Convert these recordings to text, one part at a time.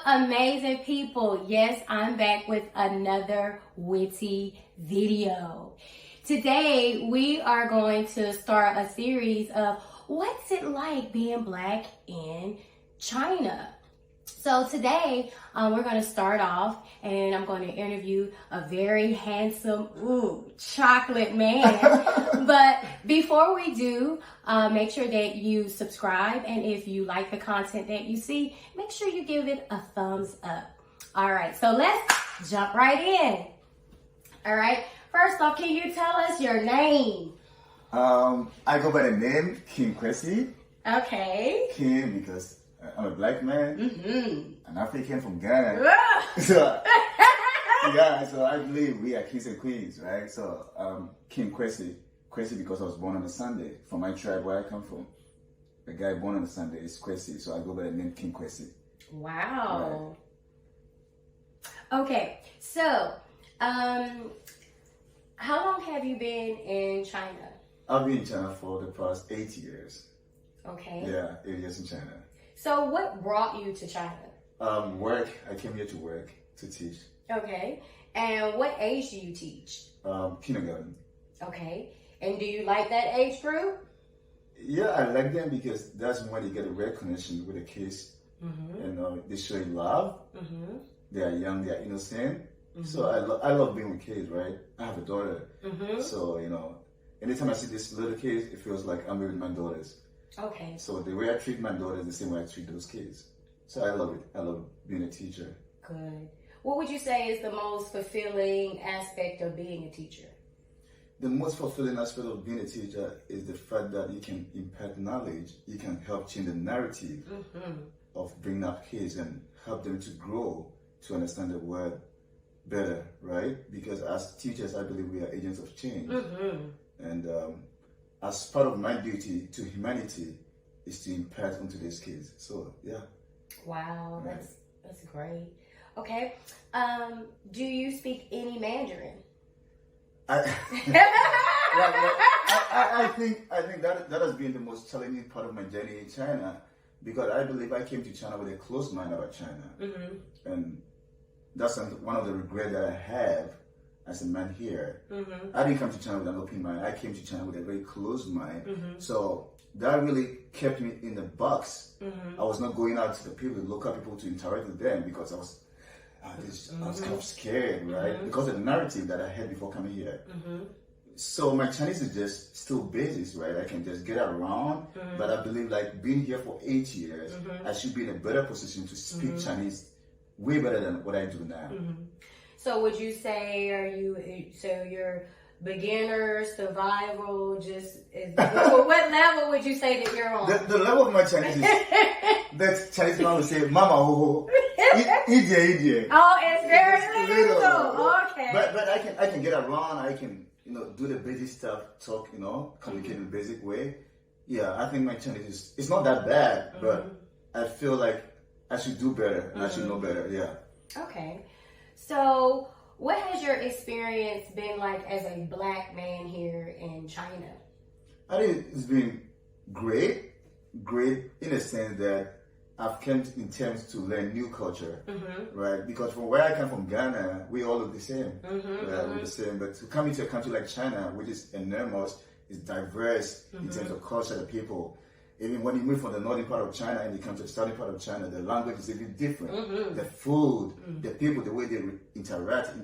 up, amazing people? Yes, I'm back with another witty video. Today, we are going to start a series of what's it like being black in China. So today, we're going to start off and I'm going to interview a very handsome, chocolate man. But before we do, make sure that you subscribe. And if you like the content that you see, make sure you give it a thumbs up. All right, so let's jump right in. All right, first off, can you tell us your name? I go by the name Kwesi. Okay. Kim because I'm a black man, an African from Ghana. So I believe we are kings and queens, right? So King Kwesi because I was born on a Sunday. From my tribe where I come from, the guy born on a Sunday is Kwesi, so I go by the name King Kwesi. Wow. Right. Okay, so how long have you been in China? I've been in China for the past 8 years. Okay. Yeah, 8 years in China. So what brought you to China? Work. I came here to work, to teach. Okay. And what age do you teach? Kindergarten. Okay. And do you like that age group? Yeah, I like them because that's when you get a real connection with the kids. And they show you love. They are young, they are innocent. So I love being with kids, right? I have a daughter. So, anytime I see this little kids, it feels like I'm with my daughters. Okay. So the way I treat my daughters is the same way I treat those kids. So I love it. I love being a teacher. Good. What would you say is the most fulfilling aspect of being a teacher? The most fulfilling aspect of being a teacher is the fact that you can impart knowledge. You can help change the narrative of bringing up kids and help them to grow, to understand the world better, right? Because as teachers, I believe we are agents of change. And as part of my duty to humanity is to impart onto these kids. So yeah. Wow, right. That's great. Okay. Do you speak any Mandarin? I think that has been the most challenging part of my journey in China, because I believe I came to China with a closed mind about China, and that's one of the regrets that I have as a man here. I didn't come to China with an open mind. I came to China with a very closed mind. So that really kept me in the box. I was not going out to the people, the local people, to interact with them because I was kind of scared, right? Because of the narrative that I had before coming here. So my Chinese is just still basics, right? I can just get around, but I believe like being here for 8 years, I should be in a better position to speak Chinese way better than what I do now. So would you say, you're beginner, survival, what level would you say that you're on? The level of my Chinese is, that Chinese man would say, Mama, idiot. Oh, it's very little. Okay. But I can get around, I can, do the basic stuff, talk, communicate in a basic way. Yeah, I think my Chinese it's not that bad, but I feel like I should do better and I should know better, yeah. Okay. So, what has your experience been like as a black man here in China? I think it's been great in a sense that I've come in terms to learn new culture, right? Because from where I come from, Ghana, we all look the same, we're the same. But to come into a country like China, which is enormous, is diverse in terms of culture, the people. Even when you move from the northern part of China and you come to the southern part of China, the language is even different. The food, the people, the way they interact,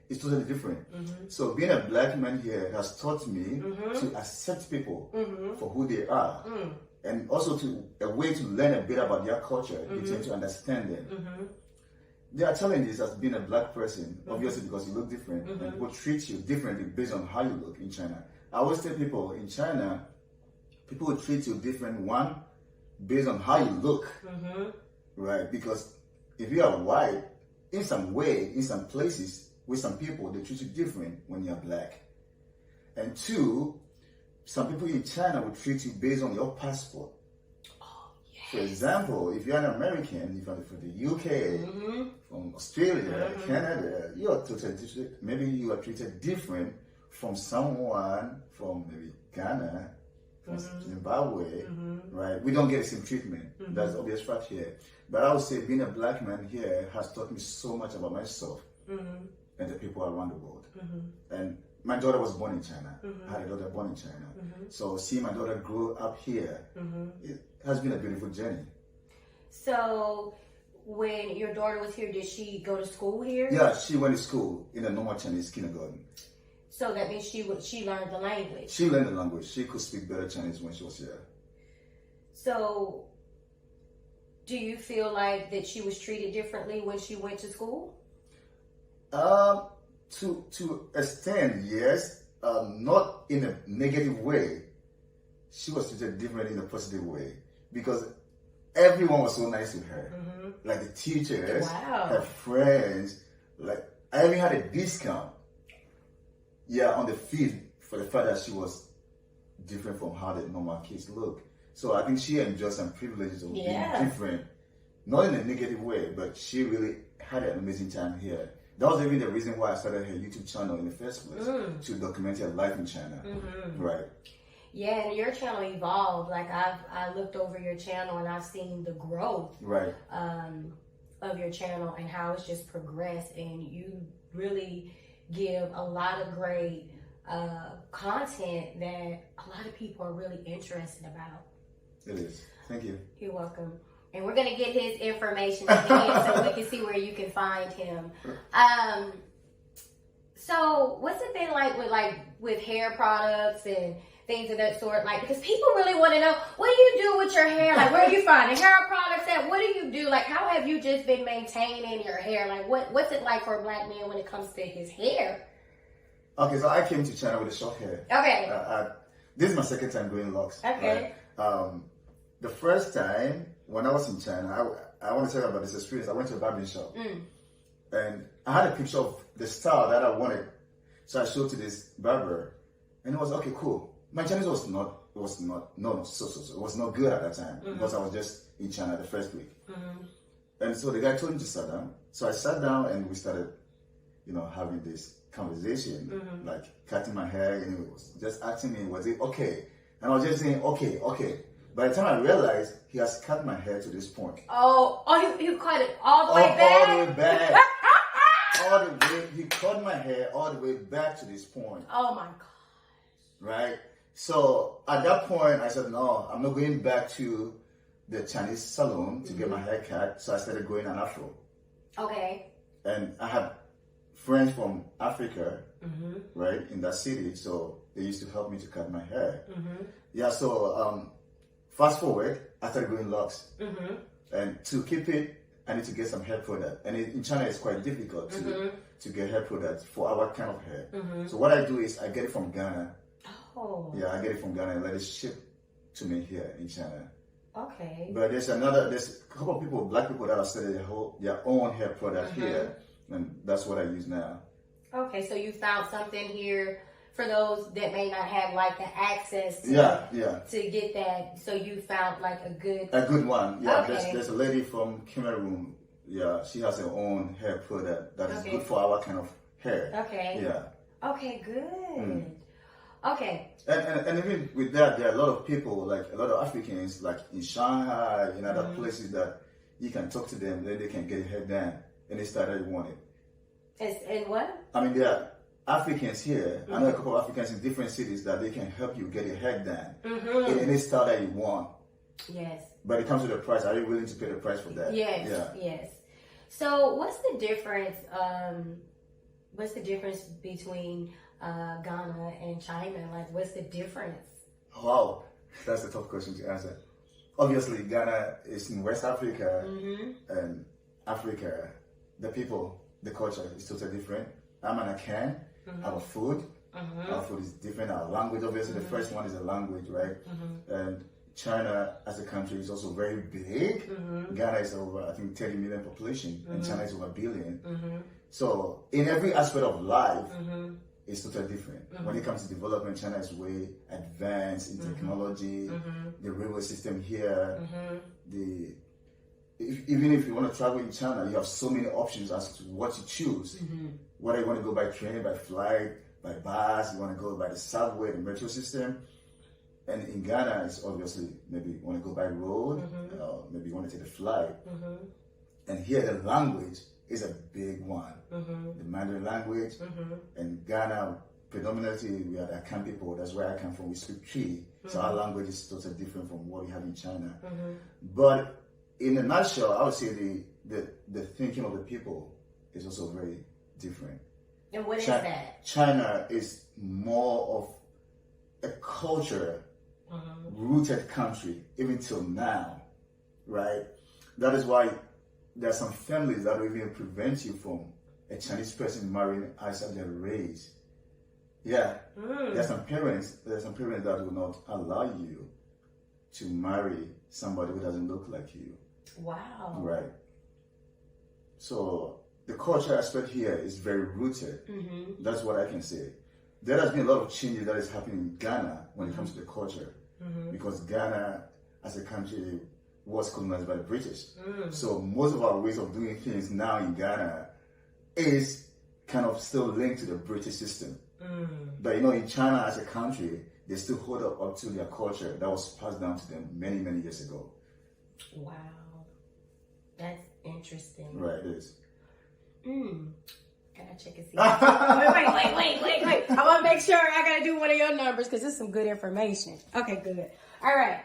is totally different. So being a black man here has taught me to accept people for who they are. And also a way to learn a bit about their culture, in terms to understand them. There are challenges as being a black person, obviously because you look different, and people treat you differently based on how you look in China. I always tell people in China, people will treat you different, one, based on how you look, right? Because if you are white, in some way, in some places, with some people, they treat you different when you're black. And two, some people in China will treat you based on your passport. Oh, yes. For example, if you're an American, if you're from the UK, from Australia, Canada, you are maybe you are treated different from someone from maybe Ghana, from Zimbabwe, right? We don't get the same treatment. That's the obvious fact here. But I would say being a black man here has taught me so much about myself and the people around the world. And my daughter was born in China. I had a daughter born in China. So seeing my daughter grow up here, it has been a beautiful journey. So when your daughter was here, did she go to school here? Yeah, she went to school in a normal Chinese kindergarten. So that means she learned the language. She learned the language. She could speak better Chinese when she was here. So do you feel like that she was treated differently when she went to school? To extent, yes. Not in a negative way. She was treated differently in a positive way because everyone was so nice to her. Like the teachers, her friends. Like I even had a discount. Yeah, on the feed for the fact that she was different from how the normal kids look. So I think she enjoyed some privileges of being different. Not in a negative way, but she really had an amazing time here. That was even the reason why I started her YouTube channel in the first place, to document her life in China. Right. Yeah, and your channel evolved. Like I looked over your channel and I've seen the growth of your channel and how it's just progressed, and you really give a lot of great content that a lot of people are really interested about. It is. Thank you. You're welcome. And we're gonna get his information again so we can see where you can find him. So what's it been like with hair products and things of that sort? Like, because people really want to know, what do you do with your hair? Like, where are you finding hair products at? What do you do? Like, how have you just been maintaining your hair? Like, what's it like for a black man when it comes to his hair? Okay, so I came to China with a short hair. Okay. This is my second time growing locks. Okay. Right? The first time when I was in China, I want to tell you about this experience. I went to a barber shop and I had a picture of the style that I wanted. So I showed to this barber and it was okay, cool. My Chinese was not good at that time because I was just in China the first week. And so the guy told me to sit down. So I sat down and we started, having this conversation, like cutting my hair, and he was just asking me, was it okay? And I was just saying, okay. By the time I realized he has cut my hair to this point. Oh, you cut it all the way back? All the way back. All the way, he cut my hair all the way back to this point. Oh my God. Right? So at that point, I said, no, I'm not going back to the Chinese salon to get my hair cut. So I started growing an afro. Okay. And I had friends from Africa, right, in that city. So they used to help me to cut my hair. Yeah, so fast forward, I started growing locks. And to keep it, I need to get some hair product. And in China, it's quite difficult to get hair products for our kind of hair. So what I do is I get it from Ghana. Oh. Yeah, I get it from Ghana and let it ship to me here in China. Okay. But there's a couple of people, black people, that have started their own hair product here. And that's what I use now. Okay, so you found something here for those that may not have like the access to get that. So you found like a good one. Yeah, okay. There's a lady from Cameroon. Yeah, she has her own hair product that is good for our kind of hair. Okay. Yeah. Okay, good. Okay. And even with that, there are a lot of people, like a lot of Africans, like in Shanghai, in other places that you can talk to them, then they can get your hair done any style that you want it. And what? I mean, there are Africans here. I know a couple of Africans in different cities that they can help you get your hair done in any style that you want. Yes. But it comes with a price. Are you willing to pay the price for that? Yes. Yeah. Yes. So what's the difference? What's the difference between Ghana and China? Like, what's the difference? Wow, that's a tough question to answer. Obviously, Ghana is in West Africa, and Africa, the people, the culture is totally different. I'm an Akan. Our food is different. Our language, obviously, the first one is a language, right? And China, as a country, is also very big. Ghana is over, I think, 30 million population, and China is over 1 billion. So, in every aspect of life, it's totally different. When it comes to development, China is way advanced in technology, the railway system here, even if you want to travel in China, you have so many options as to what you choose. Whether you want to go by train, by flight, by bus, you want to go by the subway, the metro system. And in Ghana, it's obviously maybe you want to go by road, maybe you want to take a flight. And here the language is a big one. The Mandarin language. And Ghana, predominantly, we are the Akan people. That's where I come from. We speak Cree. So our language is totally different from what we have in China. But in a nutshell, I would say the thinking of the people is also very different. And what is that? China is more of a culture rooted country, even till now, right? That is why there are some families that will even prevent you from a Chinese person marrying outside their race. Yeah, there are some parents that will not allow you to marry somebody who doesn't look like you. Wow. Right. So the culture aspect here is very rooted. That's what I can say. There has been a lot of changes that is happening in Ghana when it comes to the culture, because Ghana as a country was colonized by the British. So most of our ways of doing things now in Ghana is kind of still linked to the British system. But in China as a country, they still hold up to their culture that was passed down to them many, many years ago. Wow. That's interesting. Right, it is. Gotta check and see. Wait. I want to make sure I gotta do one of your numbers because this is some good information. Okay, good. All right.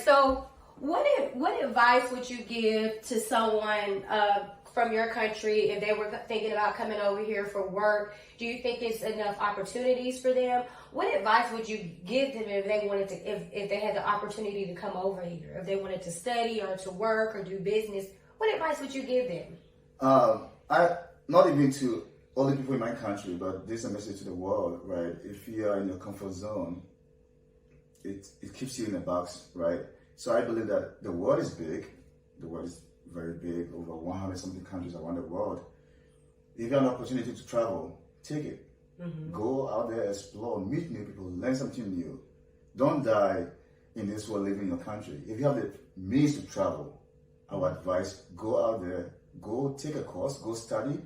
So, what advice would you give to someone from your country if they were thinking about coming over here for work? Do you think it's enough opportunities for them? What advice would you give them if they wanted to, if they had the opportunity to come over here, if they wanted to study or to work or do business? What advice would you give them? Not even to all the people in my country, but this is a message to the world, right? If you are in your comfort zone, it keeps you in a box, right? So I believe that the world is big. The world is very big, over 100 something countries around the world. If you have an opportunity to travel, take it. Go out there, explore, meet new people, learn something new. Don't die in this world living in your country. If you have the means to travel, I would advise, go out there, go take a course, go study,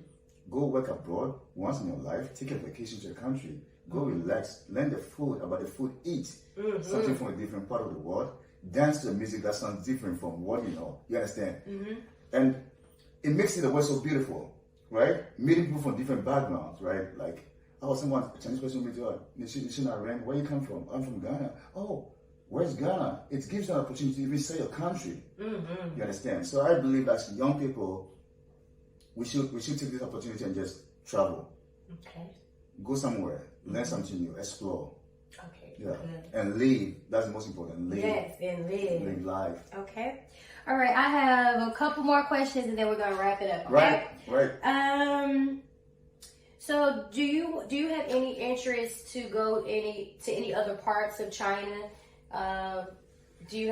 go work abroad once in your life, take a vacation to your country, go relax, learn the food, about the food, eat something from a different part of the world, dance to the music that sounds different from what you know. You understand? And it makes the world so beautiful, right? Meeting people from different backgrounds, right? Like, someone, a Chinese person meet you, where you come from? I'm from Ghana. Oh, where's Ghana? It gives you an opportunity to even say your country. You understand? So I believe as young people, we should take this opportunity and just travel. Okay. Go somewhere, learn something new, explore. Okay. Yeah. And live. That's the most important. Live. Yes, and live. Live life. Okay. All right. I have a couple more questions and then we're gonna wrap it up. Okay? Right. So do you have any interest to go to any other parts of China? Have you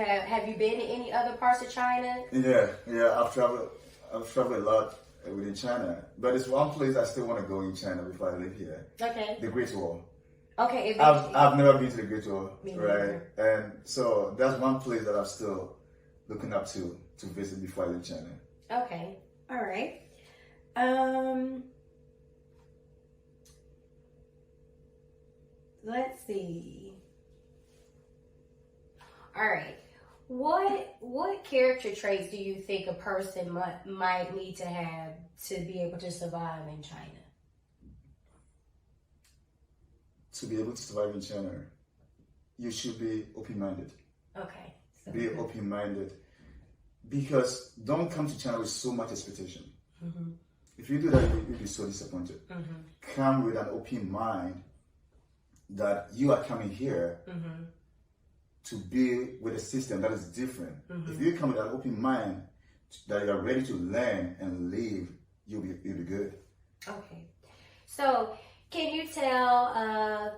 been to any other parts of China? Yeah. I've traveled a lot within China, but there's one place I still want to go in China before I live here. Okay. The Great Wall. Okay. I've never been to the Great Wall, Me right? neither. And so that's one place that I'm still looking up to visit before I leave China. Okay. All right. Let's see. All right. What character traits do you think a person might need to have to be able to survive in China? To be able to survive in China, you should be open-minded. Okay. So Be open-minded. Because don't come to China with so much expectation. If you do that, you'll be so disappointed. Come with an open mind that you are coming here to be with a system that is different. If you come with an open mind that you are ready to learn and live, you'll be good. Okay. So can you tell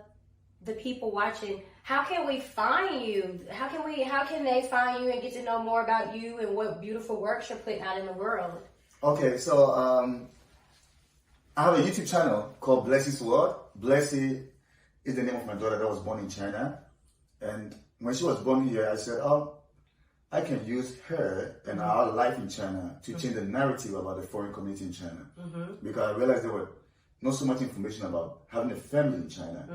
the people watching, how can we find you? How can they find you and get to know more about you and what beautiful works you're putting out in the world? Okay, so I have a YouTube channel called Blessy's World. Blessy is the name of my daughter that was born in China. And when she was born here, I said, I can use her and our life in China to change the narrative about the foreign community in China. Because I realized there was not so much information about having a family in China.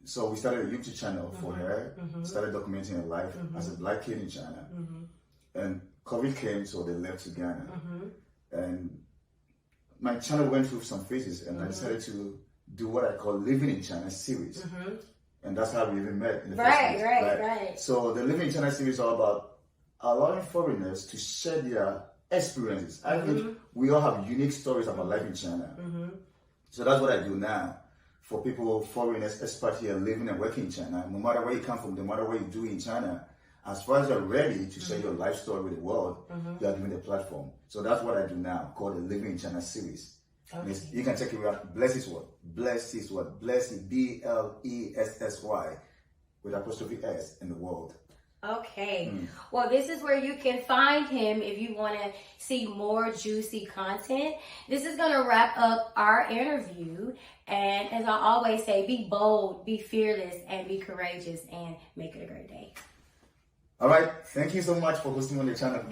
So we started a YouTube channel for her, started documenting her life as a black kid in China. And COVID came, so they left to Ghana. And my channel went through some phases, and I decided to do what I call Living in China series. And that's how we even met in the first place. Right. So the Living in China series is all about allowing foreigners to share their experiences. I think we all have unique stories about life in China. So that's what I do now for people, foreigners, expats here living and working in China. No matter where you come from, no matter what you do in China, as far as you're ready to share your life story with the world, you are given a platform. So that's what I do now, called the Living in China series. Okay. You can check it out. Blessy's what? Blessy's what? Blessy, Blessy, with apostrophe S in the world. Okay. Well, this is where you can find him if you want to see more juicy content. This is going to wrap up our interview. And as I always say, be bold, be fearless, and be courageous, and make it a great day. All right. Thank you so much for hosting on the channel.